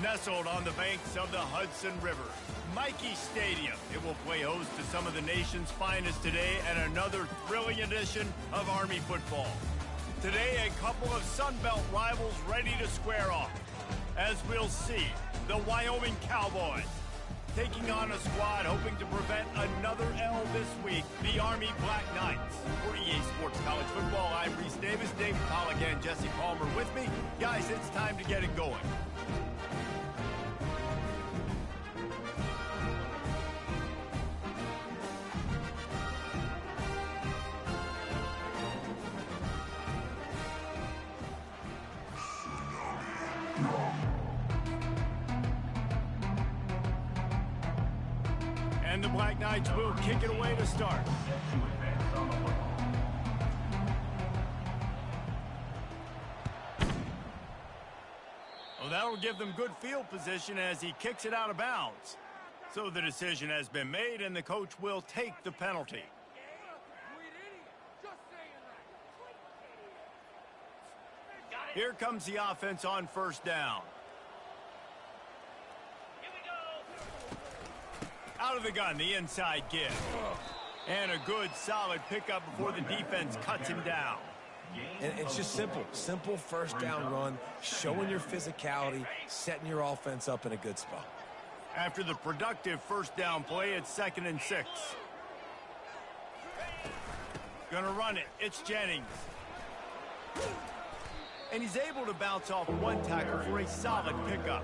Nestled on the banks of the Hudson River, Michie Stadium. It will play host to some of the nation's finest today and another thrilling edition of Army football. Today, a couple of Sun Belt rivals ready to square off. As we'll see, the Wyoming Cowboys taking on a squad hoping to prevent another L this week, the Army Black Knights. For EA Sports College Football, I'm Reese Davis, Dave Pollock, and Jesse Palmer with me. Guys, it's time to get it going. And the Black Knights will kick it away to start. Well, that'll give them good field position as he kicks it out of bounds. So the decision has been made, and the coach will take the penalty. Here comes the offense on first down. Out of the gun, the inside give. And a good, solid pickup before the defense cuts him down. And it's just simple first down run, showing your physicality, setting your offense up in a good spot. After the productive first down play, it's 2nd and 6. Gonna run it, it's Jennings. And he's able to bounce off one tackle for a solid pickup.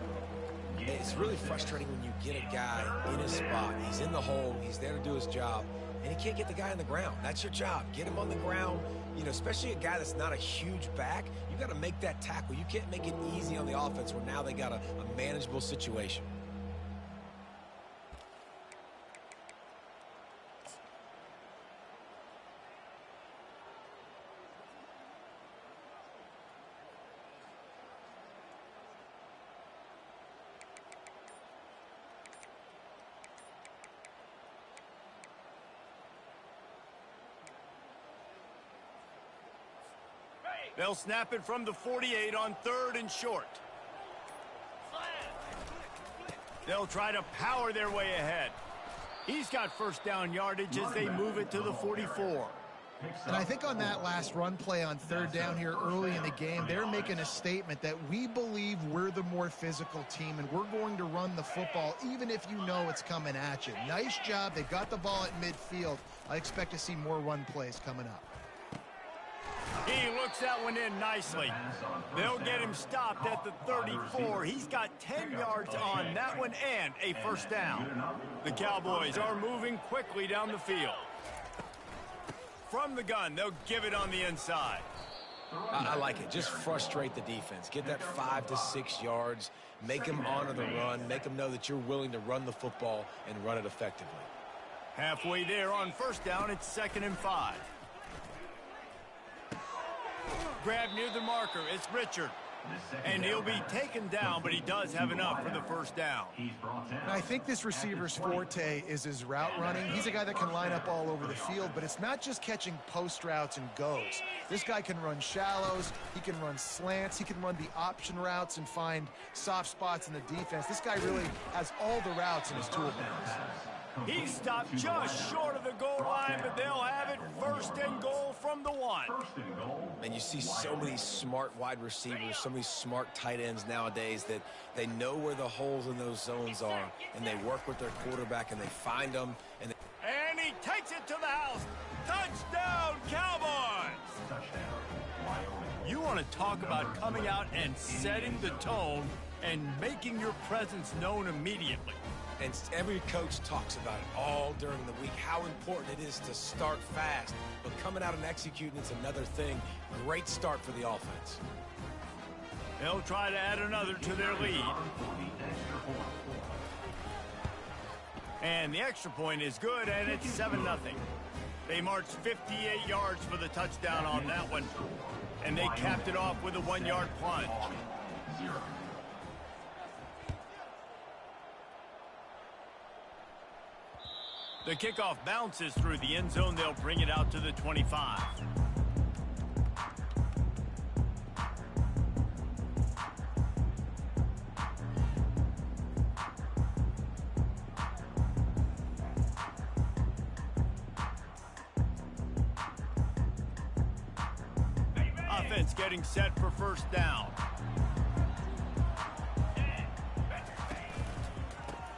It's really frustrating when you get a guy in his spot. He's in the hole. He's there to do his job, and he can't get the guy on the ground. That's your job. Get him on the ground. You know, especially a guy that's not a huge back. You got to make that tackle. You can't make it easy on the offense where now they got a manageable situation. They'll snap it from the 48 on 3rd and short. They'll try to power their way ahead. He's got first down yardage as they move it to the 44. And I think on that last run play on 3rd down here early in the game, they're making a statement that we believe we're the more physical team and we're going to run the football even if you know it's coming at you. Nice job. They've got the ball at midfield. I expect to see more run plays coming up. He looks that one in nicely. They'll get him stopped at the 34. He's got 10 yards on that one and a first down. The Cowboys are moving quickly down the field. From the gun, they'll give it on the inside. I like it. Just frustrate the defense. Get that 5 to 6 yards. Make them honor the run. Make them know that you're willing to run the football and run it effectively. Halfway there on first down, it's 2nd and 5. Grab near the marker, it's Richard. And he'll be taken down, but he does have enough for the first down. And I think this receiver's forte is his route running. He's a guy that can line up all over the field, but it's not just catching post routes and goes. This guy can run shallows, he can run slants, he can run the option routes and find soft spots in the defense. This guy really has all the routes in his toolbox. He stopped just short of the goal line, but they'll have it 1st and goal from the 1. And you see so many smart wide receivers, so many smart tight ends nowadays that they know where the holes in those zones are, and they work with their quarterback, and they find them. And he takes it to the house. Touchdown, Cowboys! You want to talk about coming out and setting the tone and making your presence known immediately. And every coach talks about it all during the week, how important it is to start fast. But coming out and executing, it's another thing. Great start for the offense. They'll try to add another to their lead. And the extra point is good, and it's 7-0. They marched 58 yards for the touchdown on that one. And they capped it off with a 1-yard plunge. The kickoff bounces through the end zone. They'll bring it out to the 25. Offense getting set for first down.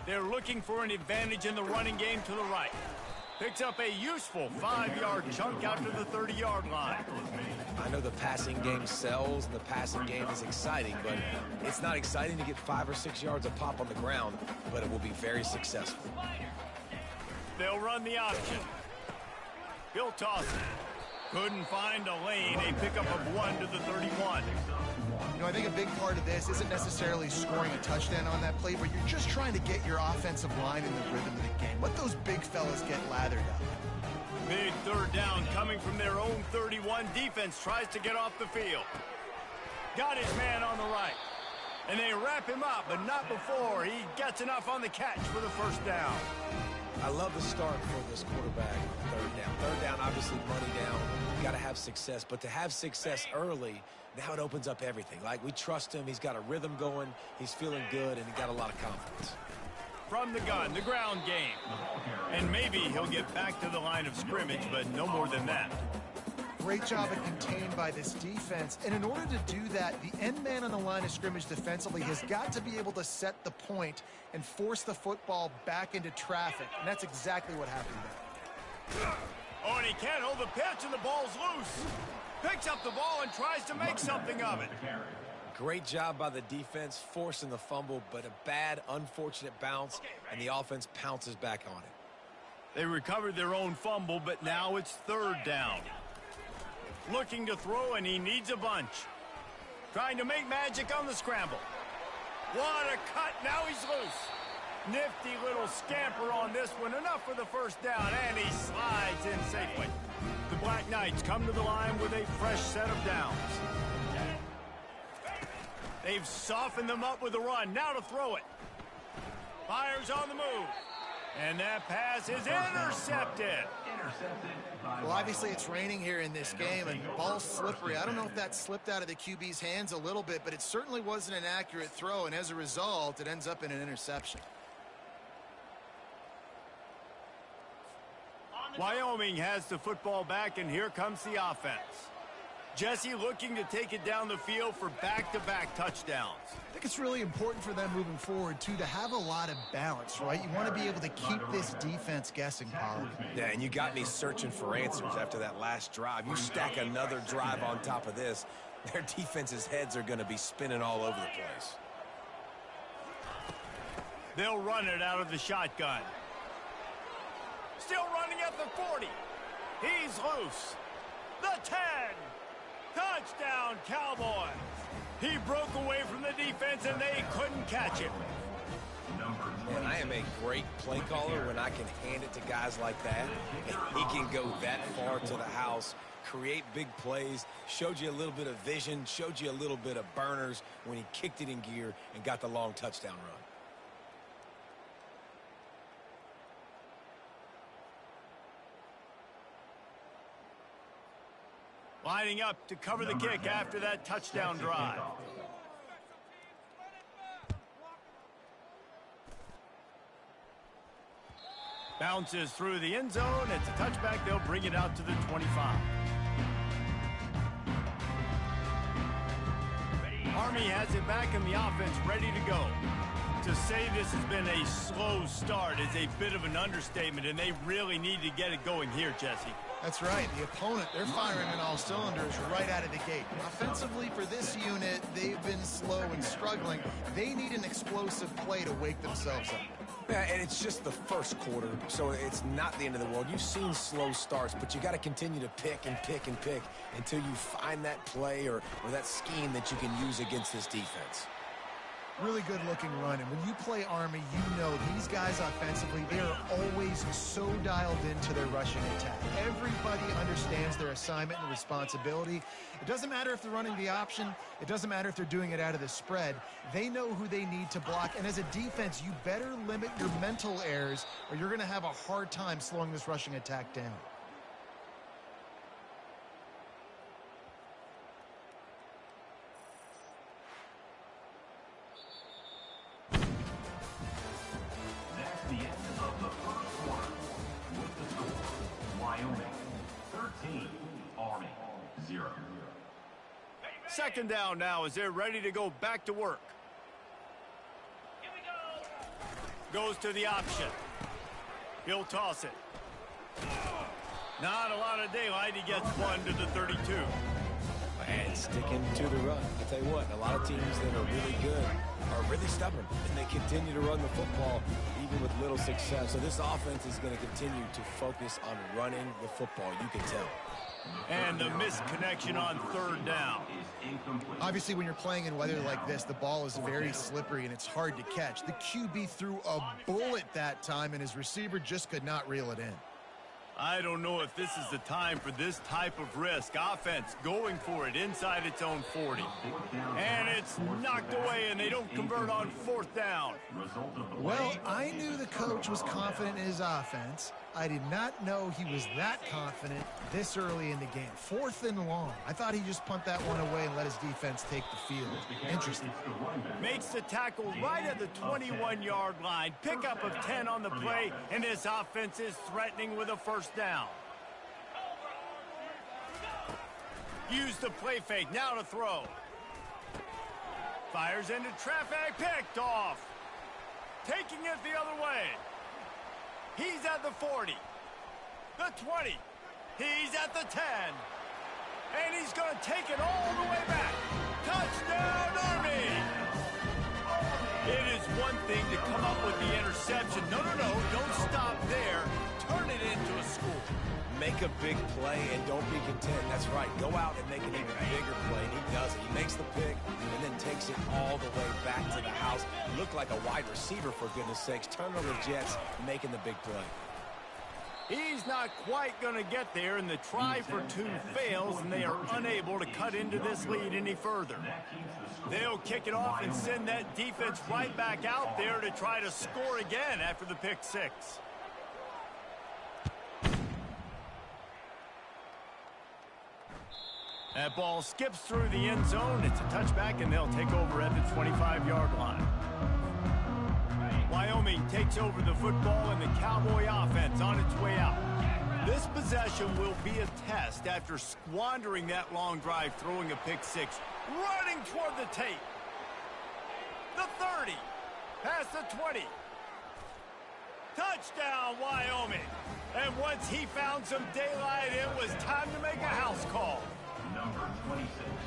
They're looking for an advantage in the running game to the right. Picks up a useful 5-yard chunk out to the 30-yard line. I know the passing game sells and the passing game is exciting, but it's not exciting to get 5 or 6 yards a pop on the ground, but it will be very successful. They'll run the option. He'll toss it. Couldn't find a lane. A pickup of 1 to the 31. You know, I think a big part of this isn't necessarily scoring a touchdown on that play, but you're just trying to get your offensive line in the rhythm of the game. Let those big fellas get lathered up. Big third down coming from their own 31. Defense tries to get off the field. Got his man on the right. And they wrap him up, but not before he gets enough on the catch for the first down. I love the start for this quarterback on third down. Third down, obviously money down. You got to have success, but to have success early, now it opens up everything. Like, we trust him. He's got a rhythm going. He's feeling good, and he got a lot of confidence. From the gun, the ground game. And maybe he'll get back to the line of scrimmage, but no more than that. Great job of contained by this defense. And in order to do that, the end man on the line of scrimmage defensively has got to be able to set the point and force the football back into traffic. And that's exactly what happened there. Oh, and he can't hold the pitch, and the ball's loose. Picks up the ball and tries to make something of it. Great job by the defense forcing the fumble, but a bad, unfortunate bounce, and the offense pounces back on it. They recovered their own fumble, but now it's third down. Looking to throw, and he needs a bunch. Trying to make magic on the scramble. What a cut. Now he's loose. Nifty little scamper on this one. Enough for the first down, and he slides in safely. The Black Knights come to the line with a fresh set of downs. They've softened them up with a run. Now to throw it. Fires on the move. And that pass is intercepted. Well, obviously it's raining here in this game, and ball's slippery. I don't know if that slipped out of the QB's hands a little bit, but it certainly wasn't an accurate throw, and as a result, it ends up in an interception. Wyoming has the football back, and here comes the offense. Jesse looking to take it down the field for back-to-back touchdowns. I think it's really important for them moving forward, too, to have a lot of balance, right? You want to be able to keep this defense guessing, Pollard. Yeah, and you got me searching for answers after that last drive. You stack another drive on top of this, their defense's heads are going to be spinning all over the place. They'll run it out of the shotgun. Still running at the 40. He's loose. The 10. Touchdown, Cowboys. He broke away from the defense, and they couldn't catch him. And I am a great play caller when I can hand it to guys like that. And he can go that far to the house, create big plays, showed you a little bit of vision, showed you a little bit of burners when he kicked it in gear and got the long touchdown run. Lining up to cover the kick after that touchdown drive. Bounces through the end zone. It's a touchback. They'll bring it out to the 25. Army has it back and the offense ready to go. To say this has been a slow start is a bit of an understatement, and they really need to get it going here, Jesse. That's right. The opponent, they're firing on all cylinders right out of the gate. Offensively, for this unit, they've been slow and struggling. They need an explosive play to wake themselves up. Yeah, and it's just the first quarter, so it's not the end of the world. You've seen slow starts, but you got to continue to pick and pick and pick until you find that play or that scheme that you can use against this defense. Really good-looking run, and when you play Army, you know these guys offensively, they are always so dialed into their rushing attack. Everybody understands their assignment and responsibility. It doesn't matter if they're running the option. It doesn't matter if they're doing it out of the spread. They know who they need to block, and as a defense, you better limit your mental errors, or you're going to have a hard time slowing this rushing attack down. The end of the first quarter with the score, Wyoming 13, Army 0. Second down now as they're ready to go back to work. Goes to the option. He'll toss it. Not a lot of daylight. He gets one to the 32. And sticking to the run. I tell you what, a lot of teams that are really good are really stubborn, and they continue to run the football even with little success. So this offense is going to continue to focus on running the football. You can tell. And the missed connection on third down. Obviously, when you're playing in weather like this, the ball is very slippery and it's hard to catch. The QB threw a bullet that time, and his receiver just could not reel it in. I don't know if this is the time for this type of risk. Offense going for it inside its own 40. And it's knocked away, and they don't convert on fourth down. Well, I knew the coach was confident in his offense. I did not know he was that confident this early in the game. 4th and long. I thought he'd just punt that one away and let his defense take the field. Interesting. Makes the tackle right at the 21-yard line. Pickup of 10 on the play, and this offense is threatening with a first down. Use the play fake. Now to throw. Fires into traffic. Picked off. Taking it the other way. He's at the 40, the 20, he's at the 10, and he's going to take it all the way back. Touchdown, Army! It is one thing to come up with the interception. No, don't stop there. Turn it into a score. Make a big play and don't be content. That's right. Go out and make an even bigger play. And he does it. He makes the pick and then takes it all the way back to the house. Looked like a wide receiver, for goodness sakes. Turn on the Jets, making the big play. He's not quite going to get there, and the try for two fails, and they are unable to cut into this lead any further. They'll kick it off and send that defense right back out there to try to score again after the pick six. That ball skips through the end zone. It's a touchback, and they'll take over at the 25-yard line. Wyoming takes over the football, and the Cowboy offense on its way out. This possession will be a test after squandering that long drive, throwing a pick six, running toward the tape. The 30, past the 20. Touchdown, Wyoming. And once he found some daylight, it was time to make a house call.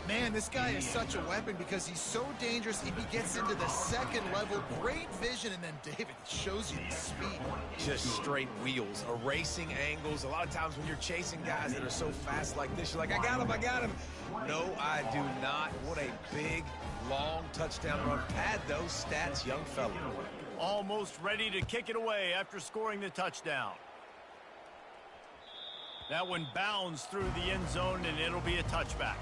Man, this guy is such a weapon because he's so dangerous. If he gets into the second level, great vision, and then David shows you the speed. Just straight wheels, erasing angles. A lot of times when you're chasing guys that are so fast like this, you're like, I got him. No, I do not. What a big, long touchdown run. Pad those stats, young fella. Almost ready to kick it away after scoring the touchdown. That one bounds through the end zone, and it'll be a touchback.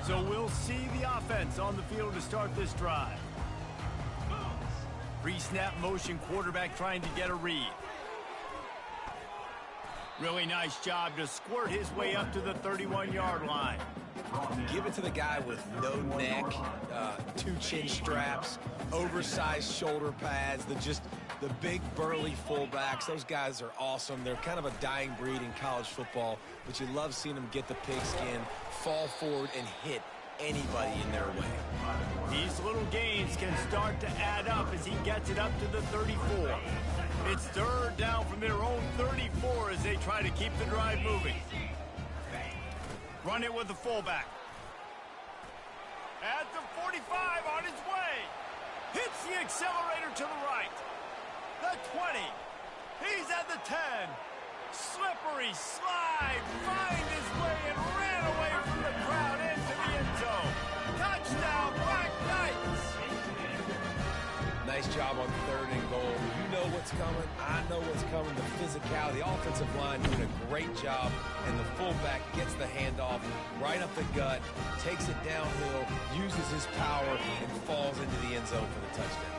So we'll see the offense on the field to start this drive. Pre-snap motion, quarterback trying to get a read. Really nice job to squirt his way up to the 31-yard line. Give it to the guy with no neck, 2 chin straps, oversized shoulder pads, the big burly fullbacks. Those guys are awesome. They're kind of a dying breed in college football, but you love seeing them get the pigskin, fall forward, and hit anybody in their way. These little gains can start to add up as he gets it up to the 34. It's third down from their own 34 as they try to keep the drive moving. Run it with the fullback. At the 45 on his way. Hits the accelerator to the right. The 20. He's at the 10. Slippery slide. Find his way and ran away from the crowd into the end zone. Touchdown, Black Knights. Nice job on 3rd and goal. You know what's coming. I know what's coming. The physicality. The offensive line doing a great job. And the fullback gets the handoff right up the gut, takes it downhill, uses his power, and falls into the end zone for the touchdown.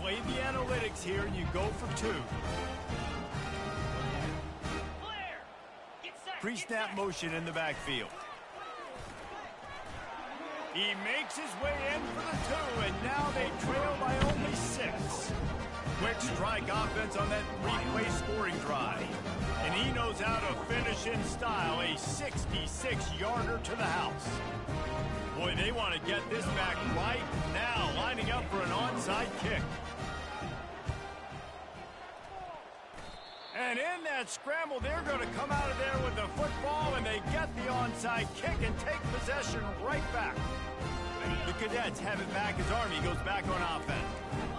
Play the analytics here. You go for 2. Pre-snap motion in the backfield. He makes his way in for the 2, and now they trail by only 6. quick strike offense on that three-play scoring drive. And he knows how to finish in style, a 66-yarder to the house. Boy, they want to get this back right now, lining up for an onside kick. And in that scramble, they're going to come out of there with the football, and they get the onside kick and take possession right back. The Cadets have it back as Army goes back on offense.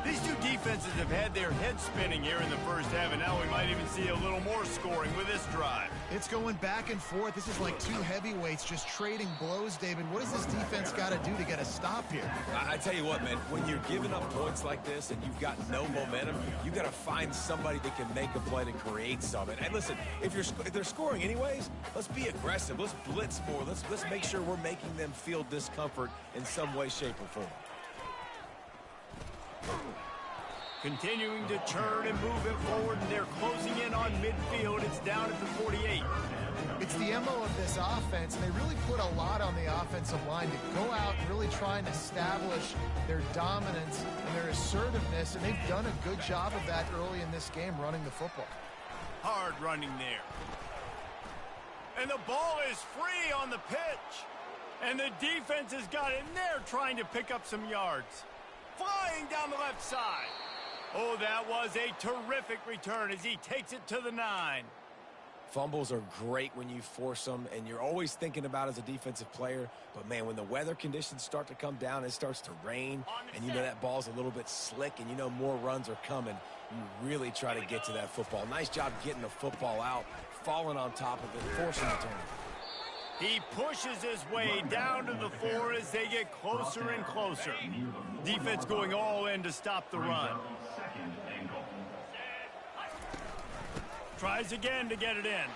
These two defenses have had their heads spinning here in the first half, and now we might even see a little more scoring with this drive. It's going back and forth. This is like two heavyweights just trading blows, David. What does this defense got to do to get a stop here? I tell you what, man, when you're giving up points like this and you've got no momentum, you got to find somebody that can make a play to create something. And listen, if they're scoring anyways, let's be aggressive. Let's blitz more. Let's make sure we're making them feel discomfort in some way, shape, or form. Continuing to churn and move it forward, and they're closing in on midfield. It's down at the 48. It's the MO of this offense, and they really put a lot on the offensive line to go out and really try and establish their dominance and their assertiveness, and they've done a good job of that early in this game running the football. Hard running there. And the ball is free on the pitch. And the defense has got in there trying to pick up some yards. Flying down the left side. Oh, that was a terrific return as he takes it to the 9. Fumbles are great when you force them, and you're always thinking about as a defensive player. But, man, when the weather conditions start to come down, it starts to rain, and you know that ball's a little bit slick, and you know more runs are coming, you really try to get to that football. Nice job getting the football out, falling on top of it, forcing the turn. He pushes his way down to the 4 as they get closer and closer. Defense going all in to stop the run. Tries again to get it in.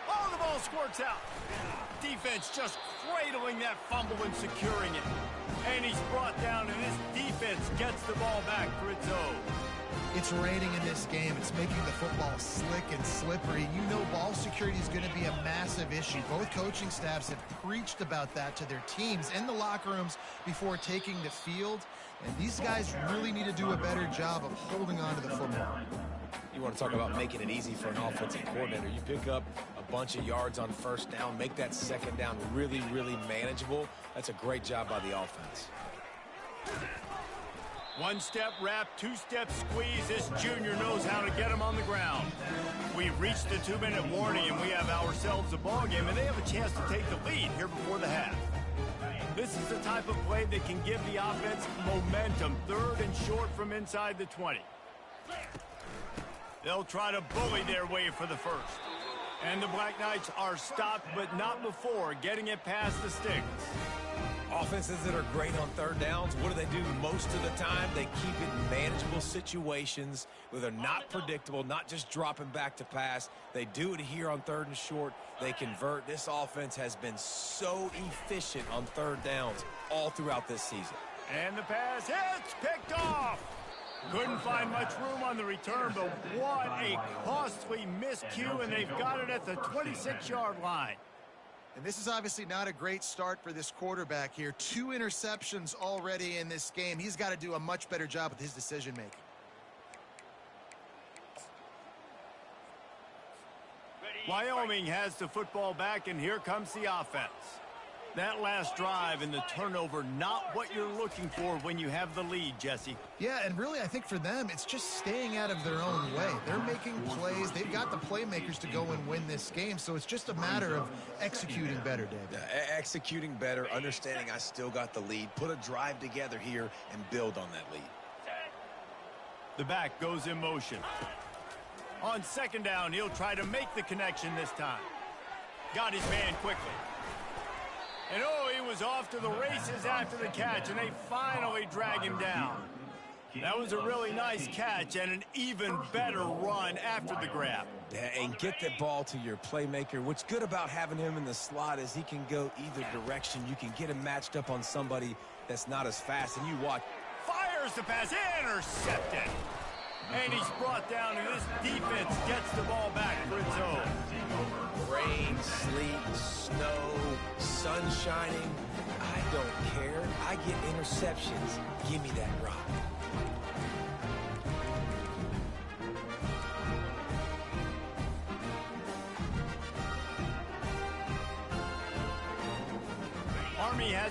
Oh, the ball squirts out. Defense just cradling that fumble and securing it. And he's brought down, and this defense gets the ball back for its own. It's raining in this game. It's making the football slick and slippery. You know ball security is going to be a massive issue. Both coaching staffs have preached about that to their teams in the locker rooms before taking the field. And these guys really need to do a better job of holding on to the football. You want to talk about making it easy for an offensive coordinator. You pick up a bunch of yards on first down, make that second down really, really manageable. That's a great job by the offense. One-step wrap, two-step squeeze. This junior knows how to get him on the ground. We've reached the 2-minute warning, and we have ourselves a ball game, and they have a chance to take the lead here before the half. This is the type of play that can give the offense momentum. 3rd and short from inside the 20. They'll try to bully their way for the first. And the Black Knights are stopped, but not before getting it past the sticks. Offenses that are great on third downs, what do? Most of the time? They keep it in manageable situations where they're not predictable, not just dropping back to pass. They do it here on 3rd and short. They convert. This offense has been so efficient on third downs all throughout this season. And the pass hits, picked off. Couldn't find much room on the return, but what a costly miscue, and they've got it at the 26-yard line. And this is obviously not a great start for this quarterback here. 2 interceptions already in this game. He's got to do a much better job with his decision-making. Wyoming has the football back, and here comes the offense. That last drive and the turnover, not what you're looking for when you have the lead, Jesse. Yeah, and really, I think for them, it's just staying out of their own way. They're making plays. They've got the playmakers to go and win this game, so it's just a matter of executing better, David. Executing better, understanding I still got the lead, put a drive together here, and build on that lead. The back goes in motion. On 2nd down, he'll try to make the connection this time. Got his man quickly. And oh, he was off to the races after the catch, and they finally drag him down. That was a really nice catch and an even better run after the grab. And get the ball to your playmaker. What's good about having him in the slot is he can go either direction. You can get him matched up on somebody that's not as fast, and you watch. Fires the pass, intercepted. And he's brought down, and this defense gets the ball back for its own. Rain, sleet, snow, sun shining. I don't care. I get interceptions. Give me that rock.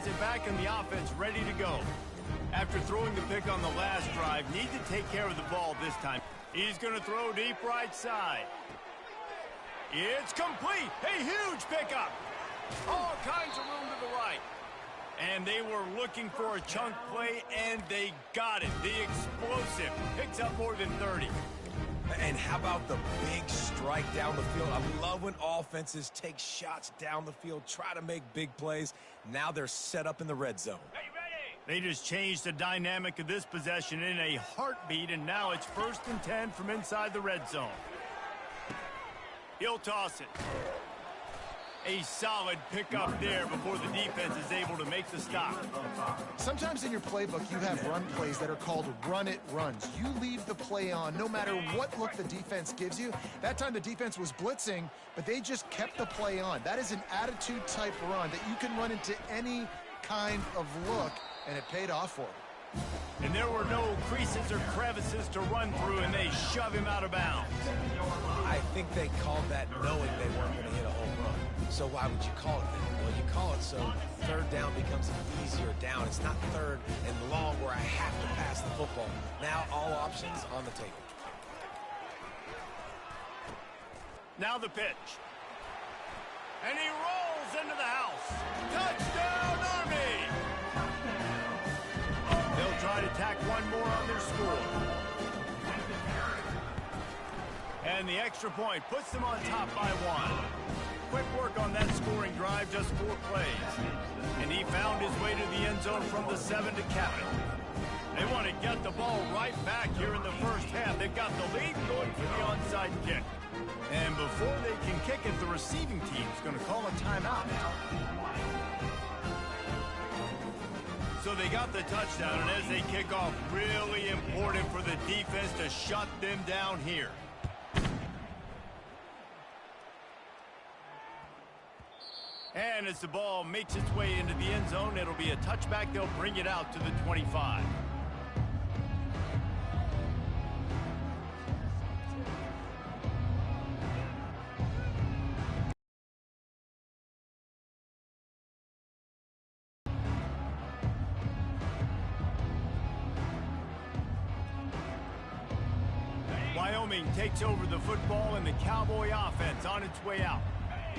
has it back and the offense ready to go. After throwing the pick on the last drive, need to take care of the ball this time. He's going to throw deep right side. It's complete. A huge pickup. All kinds of room to the right. And they were looking for a chunk play, and they got it. The explosive picks up more than 30. And how about the big strike down the field? I love when offenses take shots down the field, try to make big plays. Now they're set up in the red zone. They just changed the dynamic of this possession in a heartbeat, and now it's 1st and 10 from inside the red zone. He'll toss it. A solid pickup there before the defense is able to make the stop. Sometimes in your playbook, you have run plays that are called run-it runs. You leave the play on no matter what look the defense gives you. That time the defense was blitzing, but they just kept the play on. That is an attitude-type run that you can run into any kind of look, and it paid off for them. And there were no creases or crevices to run through, and they shove him out of bounds. I think they called that knowing they weren't going to hit a home run. So why would you call it that? Well, you call it so 3rd down becomes an easier down. It's not 3rd and long where I have to pass the football. Now all options on the table. Now the pitch. And he rolls into the house. Touchdown, Army! They'll try to tack one more on their score. And the extra point puts them on top by 1. Quick work on that scoring drive, just 4 plays. And he found his way to the end zone from the 7 to cap it. They want to get the ball right back here in the first half. They've got the lead going for the onside kick. And before they can kick it, the receiving team is going to call a timeout. So they got the touchdown, and as they kick off, really important for the defense to shut them down here. And as the ball makes its way into the end zone, it'll be a touchback. They'll bring it out to the 25. Wyoming takes over the football, and the Cowboy offense on its way out.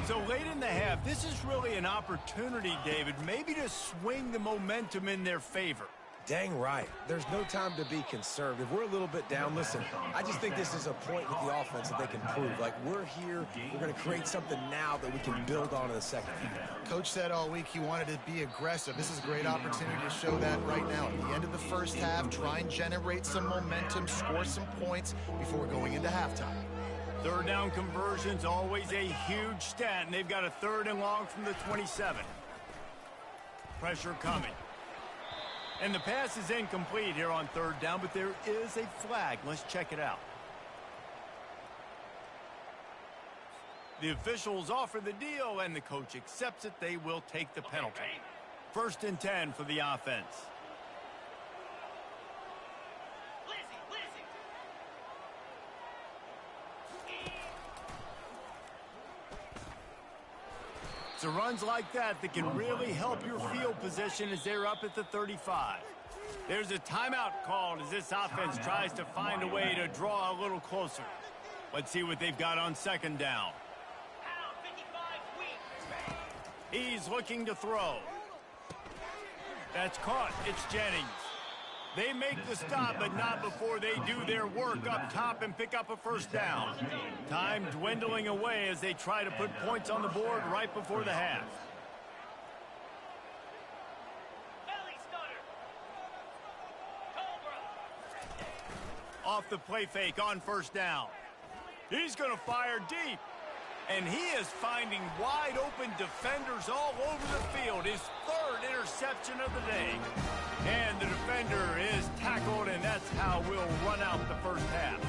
So late in the half, this is really an opportunity, David, maybe to swing the momentum in their favor. Dang right. There's no time to be conservative. We're a little bit down. Listen, I just think this is a point with the offense that they can prove. Like, we're here, we're going to create something now that we can build on in the second half. Coach said all week he wanted to be aggressive. This is a great opportunity to show that right now. At the end of the first half, try and generate some momentum, score some points before going into halftime. 3rd down conversion's always a huge stat, and they've got a 3rd and long from the 27. Pressure coming. And the pass is incomplete here on 3rd down, but there is a flag. Let's check it out. The officials offer the deal, and the coach accepts it. They will take the penalty. 1st and 10 for the offense. So runs like that can really help your field position as they're up at the 35. There's a timeout called as this offense tries to find a way to draw a little closer. Let's see what they've got on 2nd down. He's looking to throw. That's caught. It's Jennings. They make the stop, but not before they do their work up top and pick up a 1st down. Time dwindling away as they try to put points on the board right before the half. Off the play fake on 1st down. He's going to fire deep. And he is finding wide open defenders all over the field. His 3rd interception of the day. And the defender is tackled, and that's how we'll run out the first half.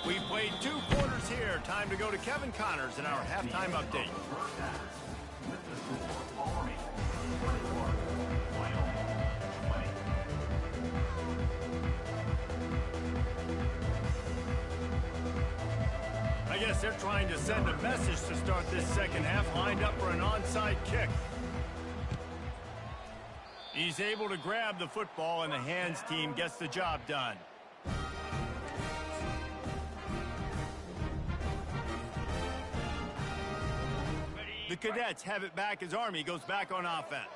We played 2 quarters here. Time to go to Kevin Connors in our halftime update. I guess they're trying to send a message to start this second half, lined up for an onside kick. He's able to grab the football, and the hands team gets the job done. The Cadets have it back as Army goes back on offense.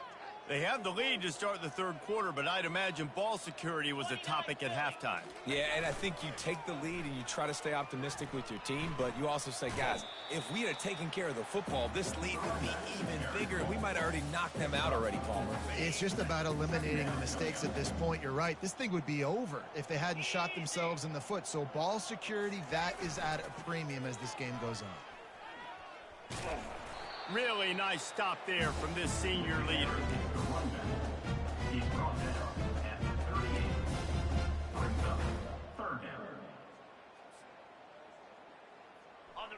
They have the lead to start the third quarter, but I'd imagine ball security was a topic at halftime. Yeah, and I think you take the lead and you try to stay optimistic with your team, but you also say, guys, if we had taken care of the football, this lead would be even bigger. We might have already knocked them out already, Palmer. It's just about eliminating the mistakes at this point. You're right. This thing would be over if they hadn't shot themselves in the foot. So ball security, that is at a premium as this game goes on. Really nice stop there from this senior leader. He's brought down at the 38. Brings up third down.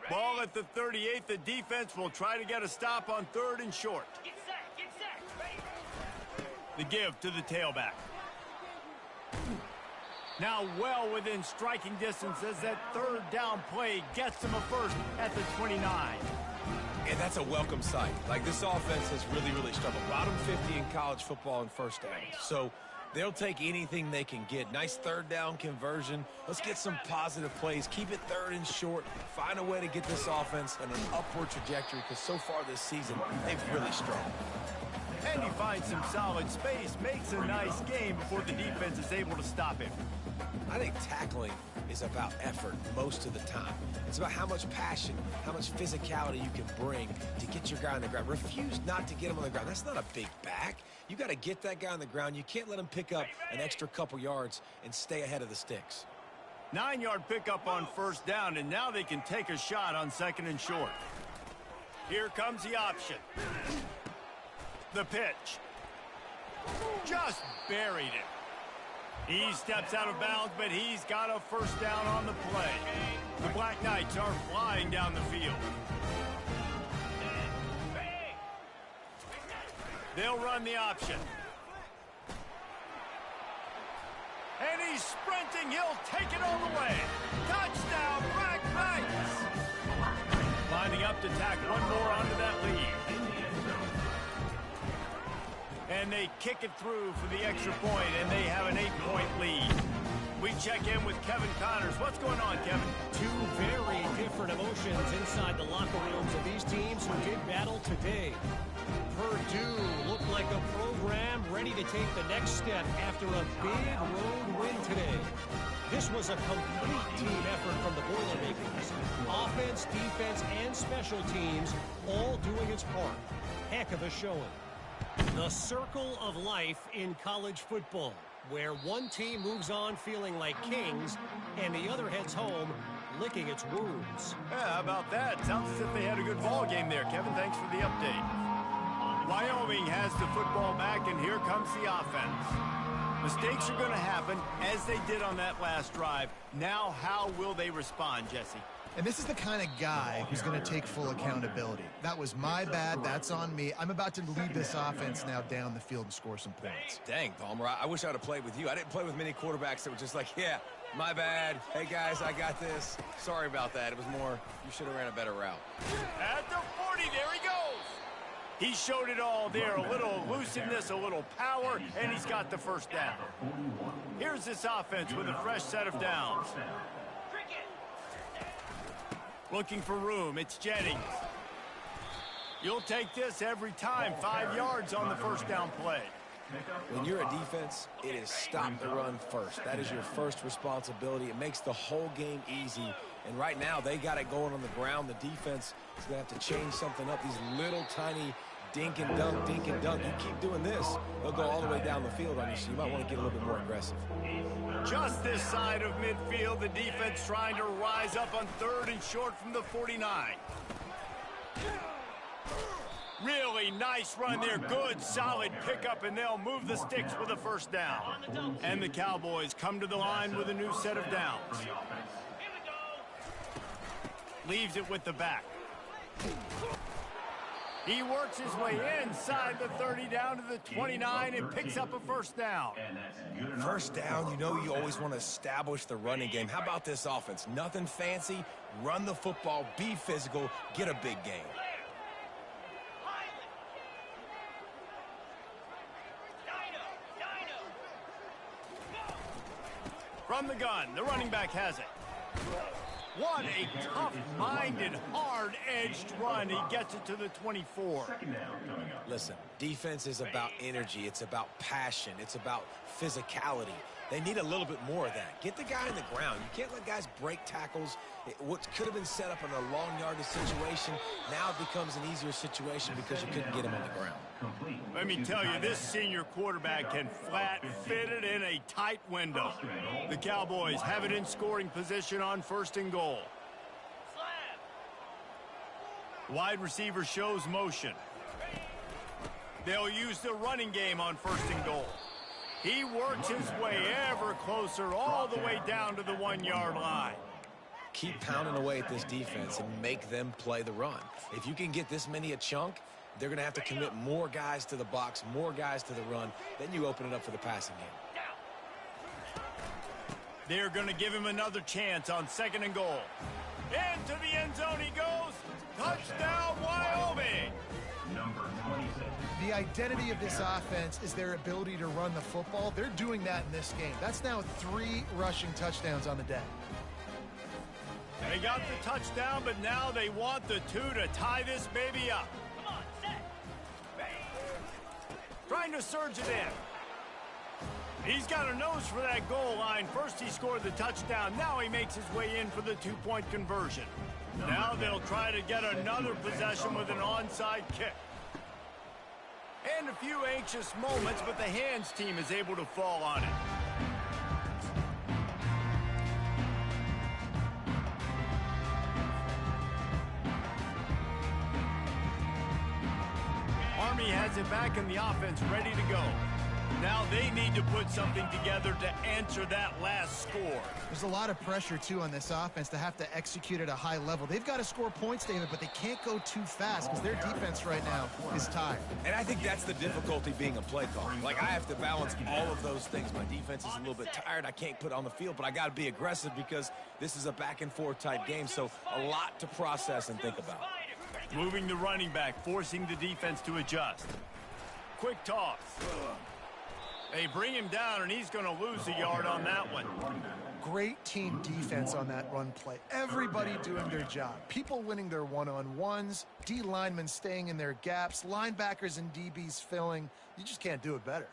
Ball at the 38. The defense will try to get a stop on third and short. Get set. The give to the tailback. Now well within striking distance as that third down play gets them a first at the 29. And that's a welcome sight. Like, this offense has really struggled. Bottom 50 in college football in first down. So they'll take anything they can get. Nice third down conversion. Let's get some positive plays. Keep it third and short. Find a way to get this offense on an upward trajectory, because so far this season, they've really struggled. And he finds some solid space, makes a nice game before the defense is able to stop him. I think tackling is about effort most of the time. It's about how much passion, how much physicality you can bring to get your guy on the ground. Refuse not to get him on the ground. That's not a big back. You got to get that guy on the ground. You can't let him pick up an extra couple yards and stay ahead of the sticks. 9-yard pickup on first down, and now they can take a shot on second and short. Here comes the option. The pitch. Just buried it. He steps out of bounds, but he's got a first down on the play. The Black Knights are flying down the field. They'll run the option. And he's sprinting. He'll take it all the way. Touchdown, Black Knights! Lining up to tack one more onto that lead. And they kick it through for the extra point, and they have an 8-point lead. We check in with Kevin Connors. What's going on, Kevin? Two very different emotions inside the locker rooms of these teams who did battle today. Purdue looked like a program ready to take the next step after a big road win today. This was a complete team effort from the Boilermakers. Offense, defense, and special teams all doing its part. Heck of a showing. The circle of life in college football, where one team moves on feeling like kings and the other heads home licking its wounds. Yeah, how about that? Sounds as if they had a good ball game there. Kevin, thanks for the update. Wyoming has the football back, and here comes the offense. Mistakes are going to happen, as they did on that last drive. Now, how will they respond, Jesse? And this is the kind of guy who's going to take full accountability. That was my bad. That's on me. I'm about to lead this offense now down the field and score some points. Dang, Palmer, I wish I'd have played with you. I didn't play with many quarterbacks that were just like, yeah, my bad. Hey, guys, I got this. Sorry about that. It was more, you should have ran a better route. At the 40, there he goes. He showed it all there. A little elusiveness, a little power, and he's got the first down. Here's this offense with a fresh set of downs. Looking for room. It's Jennings. You'll take this every time. 5 yards on the first down play. When you're a defense, it is stop the run first. That is your first responsibility. It makes the whole game easy. And right now, they got it going on the ground. The defense is going to have to change something up. These little tiny dink and dunk, dink and dunk. You keep doing this, they'll go all the way down the field on you, so you might want to get a little bit more aggressive. Just this side of midfield, the defense trying to rise up on third and short from the 49. Really nice run there. Good, solid pickup, and they'll move the sticks with a first down. And the Cowboys come to the line with a new set of downs. Leaves it with the back. He works his way inside the 30 down to the 29 and picks up a first down. First down, you know you always want to establish the running game. How about this offense? Nothing fancy. Run the football, be physical, get a big game. From the gun, the running back has it. What a tough-minded, hard-edged run. He gets it to the 24. Listen, defense is about energy. It's about passion. It's about physicality. They need a little bit more of that. Get the guy in the ground. You can't let guys break tackles. What could have been set up in a long yardage situation, now it becomes an easier situation because you couldn't get him on the ground. Let me tell you, this senior quarterback can flat fit it in a tight window. The Cowboys have it in scoring position on 1st and goal. Wide receiver shows motion. They'll use the running game on 1st and goal. He works his way ever closer all the way down to the 1-yard line. Keep pounding away at this defense and make them play the run. If you can get this many a chunk, they're going to have to commit more guys to the box, more guys to the run. Then you open it up for the passing game. They're going to give him another chance on 2nd and goal. Into the end zone he goes. Touchdown, Wyoming! Number 26. The identity of this offense is their ability to run the football. They're doing that in this game. That's now 3 rushing touchdowns on the day. They got the touchdown, but now they want the 2 to tie this baby up. Come on, set. Trying to surge it in. He's got a nose for that goal line. First he scored the touchdown. Now he makes his way in for the 2-point conversion. Now they'll try to get another possession with an onside kick. And a few anxious moments, but the hands team is able to fall on it. Army has it back in the offense, ready to go. Now they need to put something together to answer that last score. There's a lot of pressure, too, on this offense to have to execute at a high level. They've got to score points, David, but they can't go too fast because their defense right now is tired. And I think that's the difficulty being a play caller. Like, I have to balance all of those things. My defense is a little bit tired. I can't put it on the field, but I got to be aggressive because this is a back-and-forth type game, so a lot to process and think about. Moving the running back, forcing the defense to adjust. Quick toss. They bring him down, and he's going to lose a yard on that one. Great team defense on that run play. Everybody doing their job. People winning their one-on-ones, D linemen staying in their gaps, linebackers and DBs filling. You just can't do it better.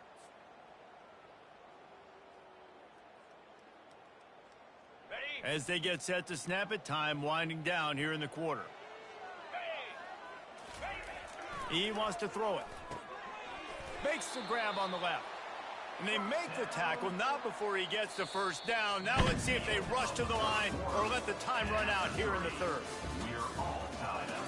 As they get set to snap it, time winding down here in the quarter. He wants to throw it. Makes the grab on the left. And they make the tackle, not before he gets the first down. Now let's see if they rush to the line or let the time run out here in the 3rd. We're all tied up.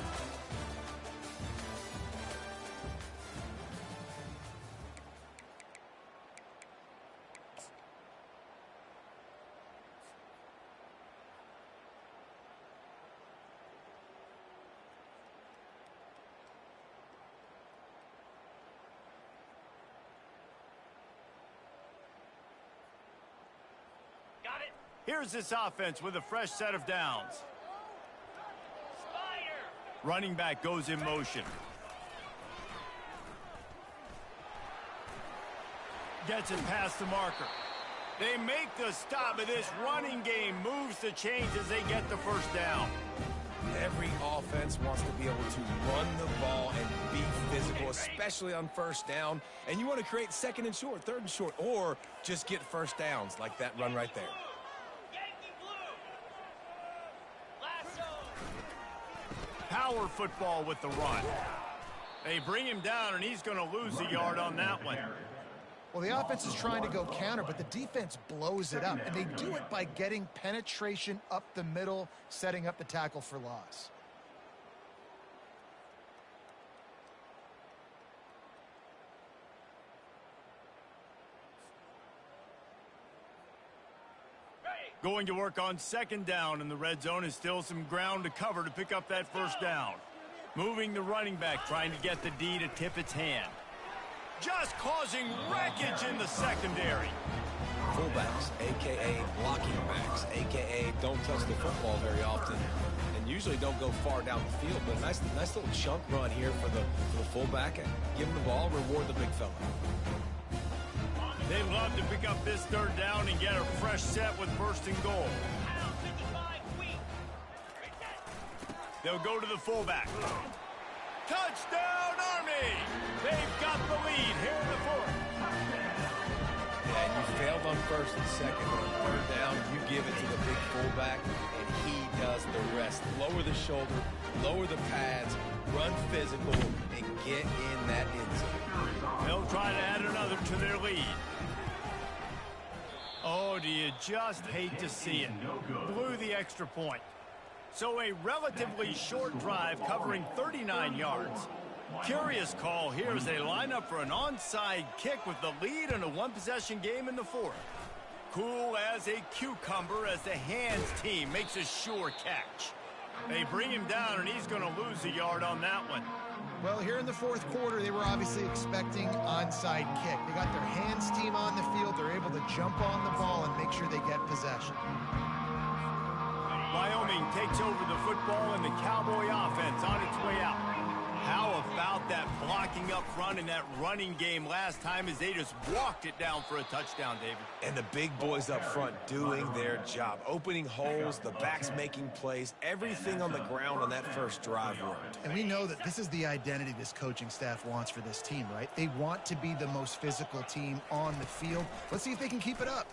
Here's this offense with a fresh set of downs. Running back goes in motion. Gets it past the marker. They make the stop, but this running game moves the chains as they get the first down. Every offense wants to be able to run the ball and be physical, especially on 1st down. And you want to create 2nd and short, 3rd and short, or just get first downs like that run right there. Power football with the run. They bring him down, and he's going to lose a yard on that one. Well, the offense is trying to go counter, but the defense blows it up, and they do it by getting penetration up the middle, setting up the tackle for loss. Going to work on 2nd down, and the red zone is still some ground to cover to pick up that first down. Moving the running back, trying to get the D to tip its hand. Just causing wreckage in the secondary. Fullbacks, a.k.a. blocking backs, a.k.a. don't touch the football very often, and usually don't go far down the field. But a nice little chunk run here for the fullback. Give him the ball, reward the big fella. They love to pick up this third down and get a fresh set with first and goal. They'll go to the fullback. Touchdown, Army! They've got the lead here in the fourth. Yeah, and you failed on first and second, but on third down, you give it to the big fullback, and he does the rest. Lower the shoulder, lower the pads, run physical, and get in that end zone. They'll try to add another to their lead. Oh, do you just hate to see it? Blew the extra point. So a relatively short drive covering 39 yards. Curious call here as they line up for an onside kick with the lead in a one-possession game in the fourth. Cool as a cucumber as the hands team makes a sure catch. They bring him down, and he's going to lose a yard on that one. Well, here in the fourth quarter, they were obviously expecting onside kick. They got their hands team on the field. They're able to jump on the ball and make sure they get possession. Wyoming takes over the football, and the Cowboy offense on its way out. How about that blocking up front in that running game last time as they just walked it down for a touchdown, David? And the big boys up front doing their job. Opening holes, the backs making plays, everything on the ground on that first drive worked. And we know that this is the identity this coaching staff wants for this team, right? They want to be the most physical team on the field. Let's see if they can keep it up.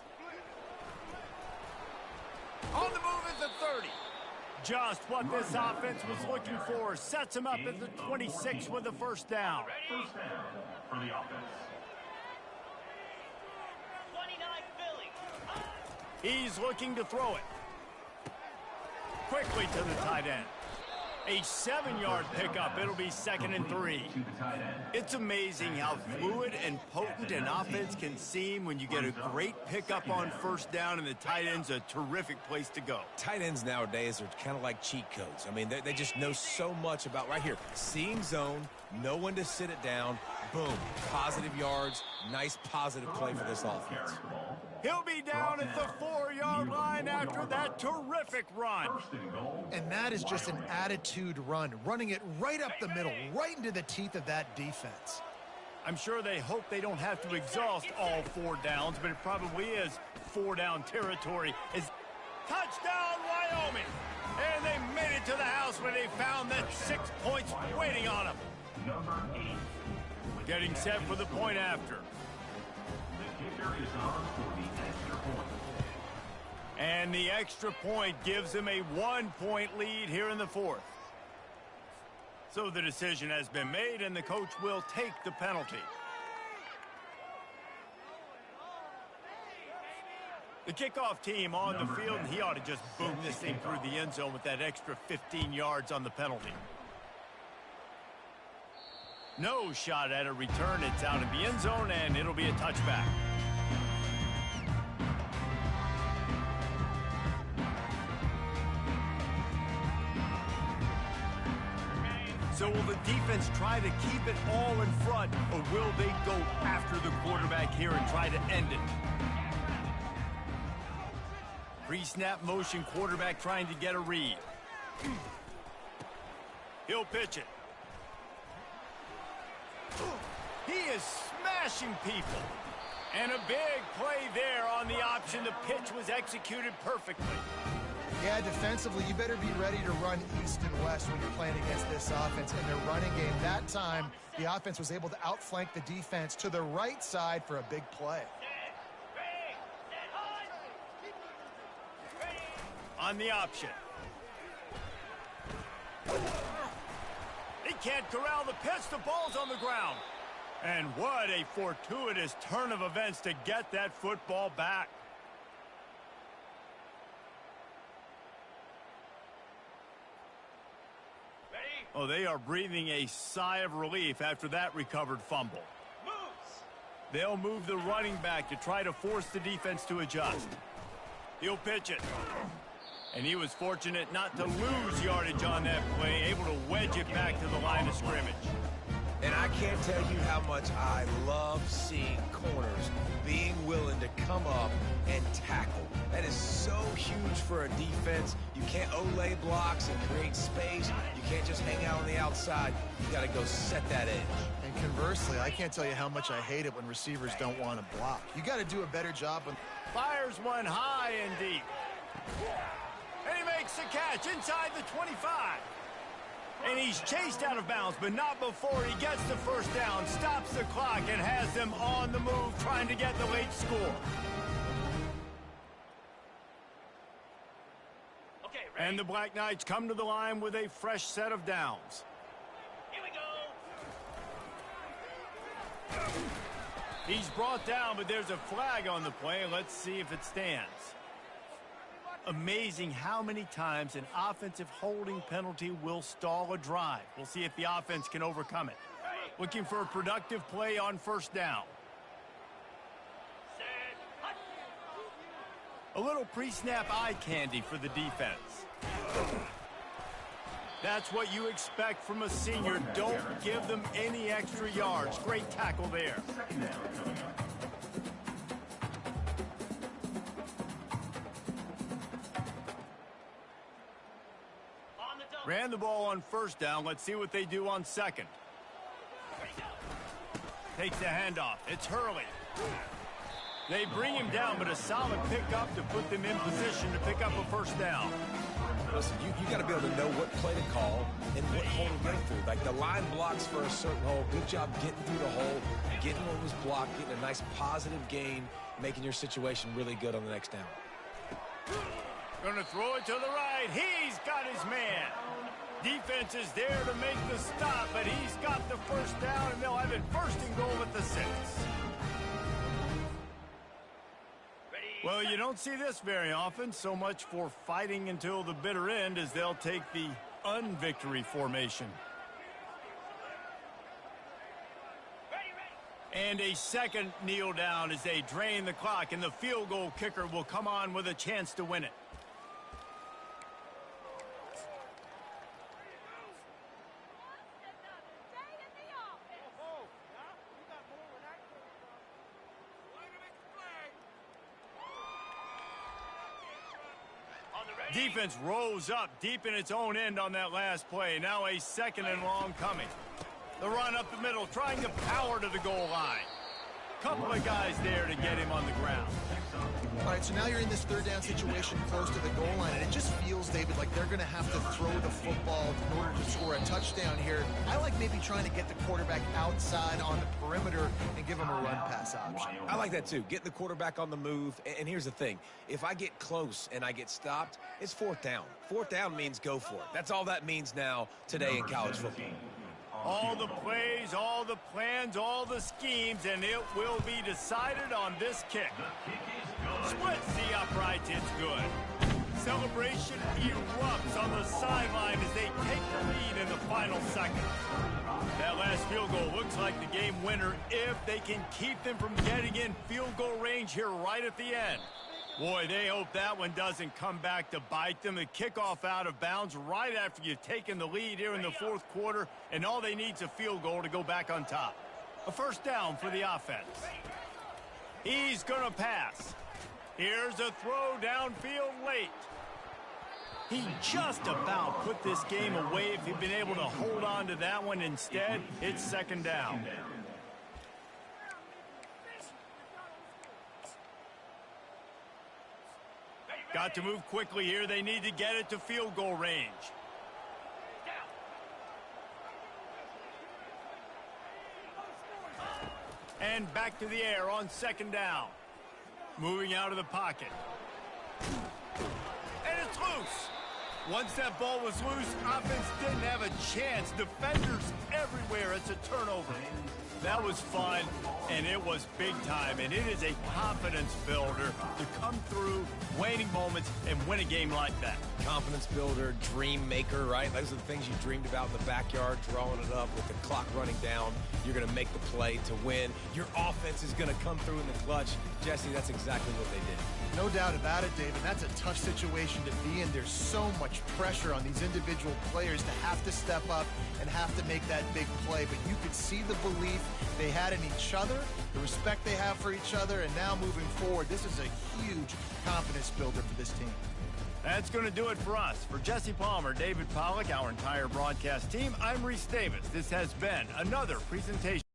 On the move at the 30. Just what this offense was looking for. Sets him up at the 26 with the first down. First down for the offense. 29 Philly. He's looking to throw it. Quickly to the tight end. A 7-yard pickup. It'll be 2nd and 3. It's amazing how fluid and potent an offense can seem when you get a great pickup on first down, and the tight end's a terrific place to go. Tight ends nowadays are kind of like cheat codes. I mean, they just know so much about right here. Seeing zone, know when to sit it down, boom, positive yards, nice positive play for this offense. He'll be down at the 4-yard line after that terrific run. And that is just an attitude run, running it right up the middle, right into the teeth of that defense. I'm sure they hope they don't have to exhaust all 4 downs, but it probably is 4-down territory. Touchdown, Wyoming! And they made it to the house when they found that 6 points waiting on them. Number 8. Getting set for the point after. The kicker is on for the extra point. And the extra point gives them a 1-point lead here in the fourth. So the decision has been made, and the coach will take the penalty. The kickoff team on the field, and he ought to just boom this thing through the end zone with that extra 15 yards on the penalty. No shot at a return. It's out of the end zone, and it'll be a touchback. So will the defense try to keep it all in front, or will they go after the quarterback here and try to end it? Pre-snap motion, quarterback trying to get a read. He'll pitch it. He is smashing people. And a big play there on the option. The pitch was executed perfectly. Yeah, defensively, you better be ready to run east and west when you're playing against this offense and their running game. That time, the offense was able to outflank the defense to the right side for a big play. On the option. He can't corral the pitch. The ball's on the ground. And what a fortuitous turn of events to get that football back. Oh, they are breathing a sigh of relief after that recovered fumble. They'll move the running back to try to force the defense to adjust. He'll pitch it. And he was fortunate not to lose yardage on that play, able to wedge it back to the line of scrimmage. And I can't tell you how much I love seeing corners being willing to come up and tackle. That is so huge for a defense. You can't Olay blocks and create space. You can't just hang out on the outside. You got to go set that edge. And Conversely, I can't tell you how much I hate it when receivers don't want to block. You got to do a better job. Fires one high and deep. And he makes the catch inside the 25. And he's chased out of bounds, but not before he gets the first down, stops the clock, and has them on the move trying to get the late score. And the Black Knights come to the line with a fresh set of downs. Here we go. He's brought down, but there's a flag on the play. Let's see if it stands. Amazing how many times an offensive holding penalty will stall a drive. We'll see if the offense can overcome it. Looking for a productive play on first down. A little pre-snap eye candy for the defense. That's what you expect from a senior. Don't give them any extra yards. Great tackle there. Ran the ball on first down. Let's see what they do on second. Takes the handoff. It's Hurley. They bring him down, but a solid pickup to put them in position to pick up a first down. Listen, you got to be able to know what play to call and what hole to get through. Like the line blocks for a certain hole. Good job getting through the hole, getting what was blocked, getting a nice positive gain, making your situation really good on the next down. Going to throw it to the right. He's got his man. Defense is there to make the stop, but he's got the first down, and they'll have it first and goal at the 6. Well, you don't see this very often. So much for fighting until the bitter end as they'll take the unvictory formation. And a second kneel down as they drain the clock, and the field goal kicker will come on with a chance to win it. Defense rose up deep in its own end on that last play. Now a second and long coming. The run up the middle, trying to power to the goal line. Couple of guys there to get him on the ground. All right, so now you're in this third down situation close to the goal line, and it just feels, David, like they're going to have to throw the football in order to score a touchdown here. I like maybe trying to get the quarterback outside on the perimeter and give him a run-pass option. I like that, too. Getting the quarterback on the move. And here's the thing. If I get close and I get stopped, it's fourth down. Fourth down means go for it. That's all that means now today in college football. All the plays, all the plans, all the schemes, and it will be decided on this kick. Splits the uprights, it's good. Celebration erupts on the sideline as they take the lead in the final seconds. That last field goal looks like the game winner if they can keep them from getting in field goal range here right at the end. Boy, they hope that one doesn't come back to bite them. The kickoff out of bounds right after you've taken the lead here in the fourth quarter, and all they need is a field goal to go back on top. A first down for the offense. He's going to pass. Here's a throw downfield late. He just about put this game away if he'd been able to hold on to that one. Instead, it's second down. Got to move quickly here. They need to get it to field goal range. And back to the air on second down. Moving out of the pocket. And it's loose. Once that ball was loose, offense didn't have a chance. Defenders everywhere. It's a turnover. That was fun, and it was big time, and it is a confidence builder to come through waning moments and win a game like that. Confidence builder, dream maker, right? Those are the things you dreamed about in the backyard, drawing it up with the clock running down. You're going to make the play to win. Your offense is going to come through in the clutch. Jesse, that's exactly what they did. No doubt about it, David. That's a tough situation to be in. There's so much pressure on these individual players to have to step up and have to make that big play. But you could see the belief they had in each other, the respect they have for each other, and now moving forward, this is a huge confidence builder for this team. That's going to do it for us. For Jesse Palmer, David Pollack, our entire broadcast team, I'm Reese Davis. This has been another presentation.